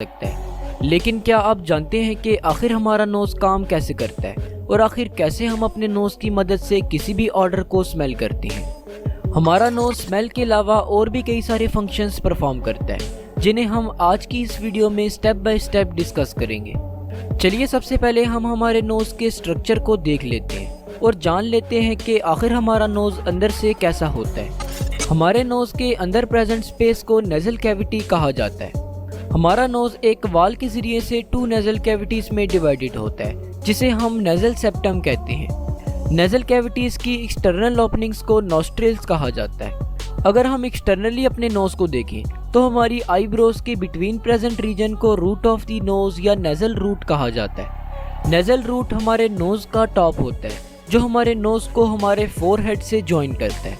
सकता है। लेकिन क्या आप जानते हैं कि आखिर हमारा नोज़ काम कैसे करता है और आखिर कैसे हम अपने नोज़ की मदद से किसी भी ऑर्डर को स्मेल करते हैं। हमारा नोज़ स्मेल के अलावा और भी कई सारे फंक्शंस परफॉर्म करता है, जिन्हें हम आज की इस वीडियो में स्टेप बाय स्टेप डिस्कस करेंगे। चलिए सबसे पहले हम हमारे नोज़ के स्ट्रक्चर को देख लेते हैं और जान लेते हैं कि आखिर हमारा नोज़ अंदर से कैसा होता है। हमारे नोज़ के अंदर प्रेजेंट स्पेस को नेज़ल कैविटी कहा जाता है। हमारा नोज़ एक वाल के ज़रिए से 2 नेज़ल कैविटीज़ में डिवाइडेड होता है, जिसे हम नेज़ल सेप्टम कहते हैं। नेज़ल कैविटीज़ की एक्सटर्नल ओपनिंग्स को नॉस्ट्रिल्स कहा जाता है। अगर हम एक्सटर्नली अपने नोज़ को देखें तो हमारी आईब्रोज के बिटवीन प्रेजेंट रीजन को रूट ऑफ द नोज़ या नेज़ल रूट कहा जाता है। नेज़ल रूट हमारे नोज़ का टॉप होता है, जो हमारे नोज़ को हमारे फोरहेड से ज्वाइन करता है।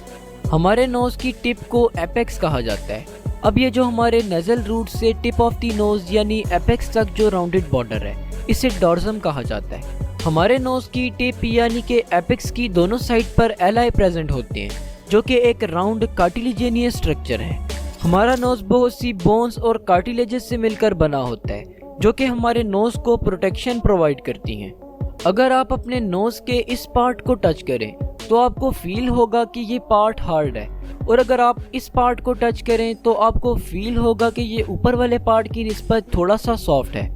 हमारे नोज़ की टिप को एपेक्स कहा जाता है। अब ये जो हमारे नेज़ल रूट से टिप ऑफ द नोज़ यानी एपेक्स तक जो राउंडेड बॉर्डर है, इसे डॉर्सम कहा जाता है। हमारे नोज़ की टिप यानी कि एपेक्स की दोनों साइड पर एलाई प्रेजेंट होते हैं, जो कि एक राउंड कार्टिलेजिनियस स्ट्रक्चर है। हमारा नोज़ बहुत सी बोन्स और कार्टिलेजेस से मिलकर बना होता है, जो कि हमारे नोज़ को प्रोटेक्शन प्रोवाइड करती हैं। अगर आप अपने नोज़ के इस पार्ट को टच करें तो आपको फील होगा कि ये पार्ट हार्ड है, और अगर आप इस पार्ट को टच करें तो आपको फील होगा कि ये ऊपर वाले पार्ट की निस्बत थोड़ा सा सॉफ्ट है।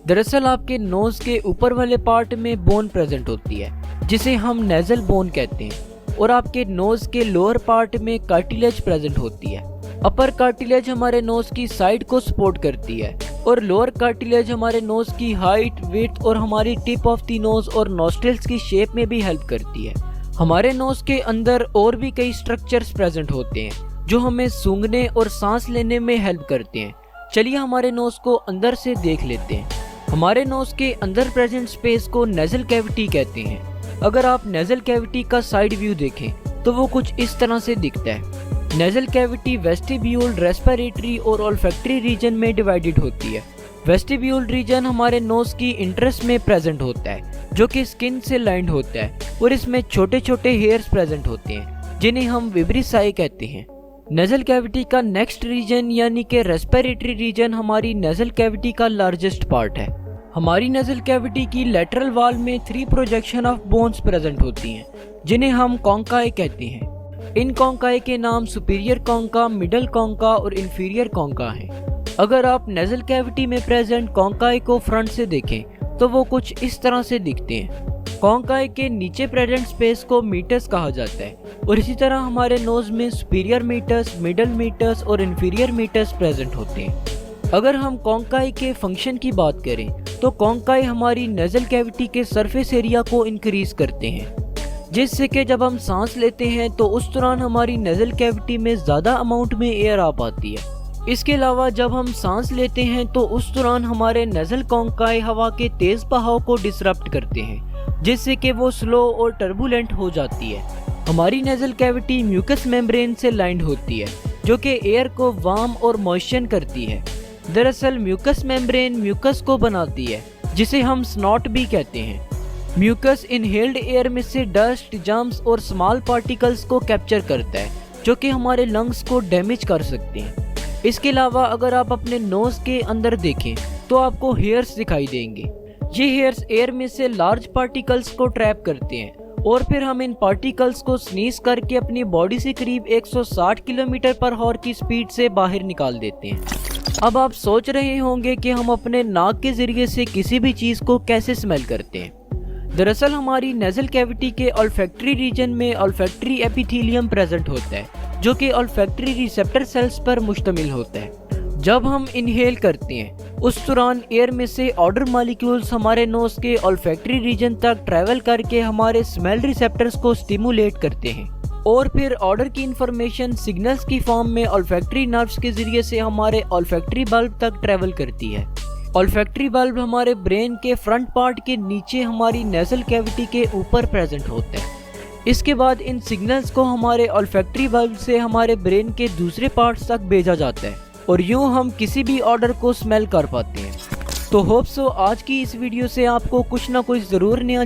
दरअसल आपके नोज़ के ऊपर वाले पार्ट में बोन प्रेजेंट होती है, जिसे हम नेज़ल बोन कहते हैं, और आपके नोज़ के लोअर पार्ट में कार्टिलेज प्रेजेंट होती है। अपर कार्टिलेज हमारे नोज़ की साइड को सपोर्ट करती है और लोअर कार्टिलेज हमारे नोज़ की हाइट, विड्थ और हमारी टिप ऑफ द नोज़ और नॉस्ट्रिल्स की शेप में भी हेल्प करती है। हमारे नोज़ के अंदर और भी कई स्ट्रक्चर्स प्रेजेंट होते हैं, जो हमें सूंघने और सांस लेने में हेल्प करते हैं। चलिए हमारे नोज़ को अंदर से देख लेते हैं। हमारे नोज़ के अंदर प्रेजेंट स्पेस को नेज़ल कैविटी कहते हैं। अगर आप नेज़ल कैविटी का साइड व्यू देखें तो वो कुछ इस तरह से दिखता है। नेज़ल कैविटी वेस्टिब्यूल, रेस्पिरेटरी और ओल्फैक्टरी रीजन में डिवाइडेड होती है। वेस्टिब्यूल रीजन हमारे नोज़ की इंटरेस्ट में प्रेजेंट होता है, जो कि स्किन से लाइंड होता है, और इसमें छोटे छोटे हेयर्स प्रेजेंट होते हैं, जिन्हें हम विब्रिसाई कहते हैं। नेज़ल कैविटी का नेक्स्ट रीजन यानी कि रेस्पिरेटरी रीजन हमारी नेज़ल कैविटी का लार्जेस्ट पार्ट है। हमारी नेज़ल कैविटी की लेटरल वॉल में 3 प्रोजेक्शन ऑफ बोन्स प्रेजेंट होती हैं, जिन्हें हम कॉन्काई कहते हैं। इन कॉन्काई के नाम सुपीरियर कॉन्का, मिडल कॉन्का और इंफीरियर कॉन्का हैं। अगर आप नेज़ल कैविटी में प्रेजेंट कॉन्काई को फ्रंट से देखें तो वो कुछ इस तरह से दिखते हैं। कॉन्काई के नीचे प्रेजेंट स्पेस को मीटस कहा जाता है, और इसी तरह हमारे नोज़ में सुपीरियर मीटस, मिडल मीटस और इंफीरियर मीटस प्रेजेंट होते हैं। अगर हम कॉन्काई के फंक्शन की बात करें तो कॉन्काई हमारी नेज़ल कैविटी के सरफेस एरिया को इंक्रीज करते हैं, जिससे कि जब हम सांस लेते हैं तो उस दौरान हमारी नेज़ल कैविटी में ज़्यादा अमाउंट में एयर आ पाती है। इसके अलावा जब हम सांस लेते हैं तो उस दौरान हमारे नेज़ल कॉन्काई हवा के तेज़ बहाव को डिसरप्ट करते हैं, जिससे कि वो स्लो और टर्बुलेंट हो जाती है। हमारी नेज़ल कैविटी म्यूकस मेम्ब्रेन से लाइंड होती है, जो कि एयर को वार्म और मॉइस्चर करती है। दरअसल म्यूकस मेम्ब्रेन म्यूकस को बनाती है, जिसे हम स्नॉट भी कहते हैं। म्यूकस इनहेल्ड एयर में से डस्ट, जर्म्स और स्मॉल पार्टिकल्स को कैप्चर करता है, जो कि हमारे लंग्स को डैमेज कर सकते हैं। इसके अलावा अगर आप अपने नोज़ के अंदर देखें तो आपको हेयर्स दिखाई देंगे। ये हेयर्स एयर में से लार्ज पार्टिकल्स को ट्रैप करते हैं, और फिर हम इन पार्टिकल्स को स्नीज करके अपनी बॉडी से करीब 160 किलोमीटर पर हॉर की स्पीड से बाहर निकाल देते हैं। अब आप सोच रहे होंगे कि हम अपने नाक के जरिए से किसी भी चीज़ को कैसे स्मेल करते हैं। दरअसल हमारी नेज़ल कैविटी के ओल्फैक्टरी रीजन में ओल्फैक्टरी एपिथेलियम प्रेजेंट होता है, जो कि ओल्फैक्टरी रिसेप्टर सेल्स पर मुश्तमिल होता है। जब हम इनहेल करते हैं उस दौरान एयर में से ऑडर मॉलिक्यूल्स हमारे नोज़ के ओल्फैक्टरी रीजन तक ट्रैवल करके हमारे स्मेल रिसेप्टर्स को स्टिमुलेट करते हैं, और फिर ऑर्डर की इंफॉर्मेशन सिग्नल्स की फॉर्म में ओल्फैक्टरी नर्व्स के जरिए से हमारे ओल्फैक्टरी बल्ब तक ट्रैवल करती है। ओल्फैक्टरी बल्ब हमारे ब्रेन के फ्रंट पार्ट के नीचे हमारी नेज़ल कैविटी के ऊपर प्रेजेंट होता है। इसके बाद इन सिग्नल्स को हमारे ओल्फैक्टरी बल्ब से हमारे ब्रेन के दूसरे पार्ट्स तक भेजा जाता है, और यूं हम किसी भी ऑर्डर को स्मेल कर पाते हैं। तो होप सो आज की इस वीडियो से आपको कुछ ना कुछ ज़रूर नया